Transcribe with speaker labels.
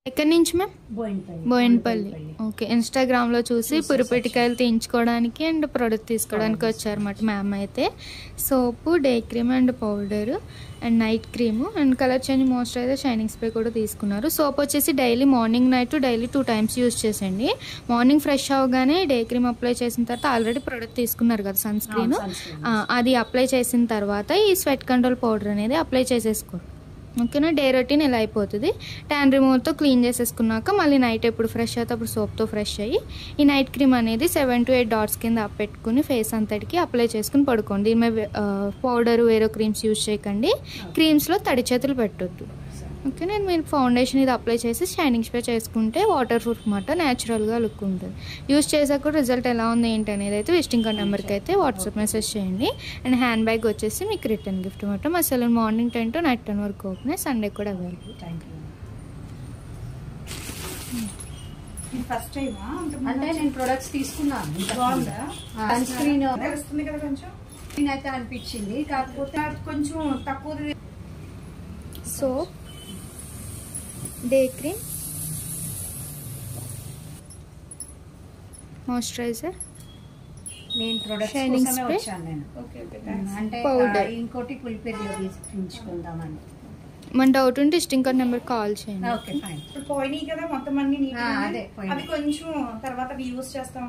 Speaker 1: ఎక్కడి నుంచి ma'am? Boinpally. Okay, ఇన్స్టాగ్రామ్లో చూసి పురిపెట్టికాయలు తీయించుకోవడానికి అండ్ ప్రొడక్ట్ తీసుకోవడానికి వచ్చారన్నమాట మ్యామ్. అయితే soap, day cream and powder and night cream and colour change moisturiser, shining spray కూడా తీసుకున్నారు. సోప్ వచ్చేసి daily morning night daily 2 times use చేసండి. మార్నింగ్ ఫ్రెష్ అవగానే డే క్రీమ్ అప్లై చేసిన తర్వాత ఆల్రెడీ ప్రొడక్ట్ తీసుకున్నారు కదా సన్ స్క్రీన్, అది అప్లై చేసిన తర్వాత ఈ స్వెట్ కంట్రోల్ పౌడర్ అనేది అప్లై చేసేసుకోరు. ఓకేనా, డే రొటీన్ ఇలా అయిపోతుంది. ట్యాన్ రిమూవర్తో క్లీన్ చేసేసుకున్నాక మళ్ళీ నైట్ ఎప్పుడు ఫ్రెష్ అయితే అప్పుడు సోప్తో ఫ్రెష్ అయ్యి ఈ నైట్ క్రీమ్ అనేది 7 to 8 dots కింద పెట్టుకుని ఫేస్ అంతటికి అప్లై చేసుకుని పడుకోండి. దీని మీద పౌడర్ వేరే క్రీమ్స్ యూజ్ చేయకండి. క్రీమ్స్లో తడి చేతులు పెట్టొద్దు. ఓకే, నేను మీరు ఫౌండేషన్ ఇది అప్లై చేసి షైనింగ్ స్ప్రే చేసుకుంటే వాటర్ ప్రూఫ్ మాట న్యాచురల్గా లుక్ ఉంటుంది. యూజ్ చేసాక రిజల్ట్ ఎలా ఉంది ఏంటి అనేది అయితే విజిటింగ్ కార్డ్ నెంబర్కి అయితే వాట్సాప్ మెసేజ్ చేయండి. అండ్ హ్యాండ్ బ్యాగ్ వచ్చేసి మీకు రిటర్న్ గిఫ్ట్ మాట. మా సెలూన్ మార్నింగ్ 10 to night 10 వరకు ఓపెన్, సండే కూడా అవైలబుల్.
Speaker 2: ఫస్ట్ టైం
Speaker 3: అంటే నేను ప్రొడక్ట్స్ తీసుకున్నాను. సన్ స్క్రీన్ వస్తుంది కదా, కొంచెం అయితే అనిపించింది, కాకపోతే
Speaker 2: కొంచెం తక్కువ.
Speaker 1: సోప్, డే క్రీమ్, మాయిశ్చరైజర్,
Speaker 3: నేను ప్రొడక్ట్స్
Speaker 1: షైనింగ్
Speaker 3: కోసమే
Speaker 1: స్ప్రే,
Speaker 3: వచ్చాను నేను. అంటే
Speaker 1: పౌడర్.
Speaker 3: ఇంకోటి పులిపేరులో తీసుకుందామని.
Speaker 1: మన డౌట్ ఉంటే విజిటింగ్ కార్డ్ నెంబర్ కాల్ చేయండి.
Speaker 3: Okay fine.
Speaker 2: పోయినాయి కదా మొత్తం అన్ని,
Speaker 3: అదే
Speaker 2: అవి కొంచెం తర్వాత యూజ్ చేస్తాం.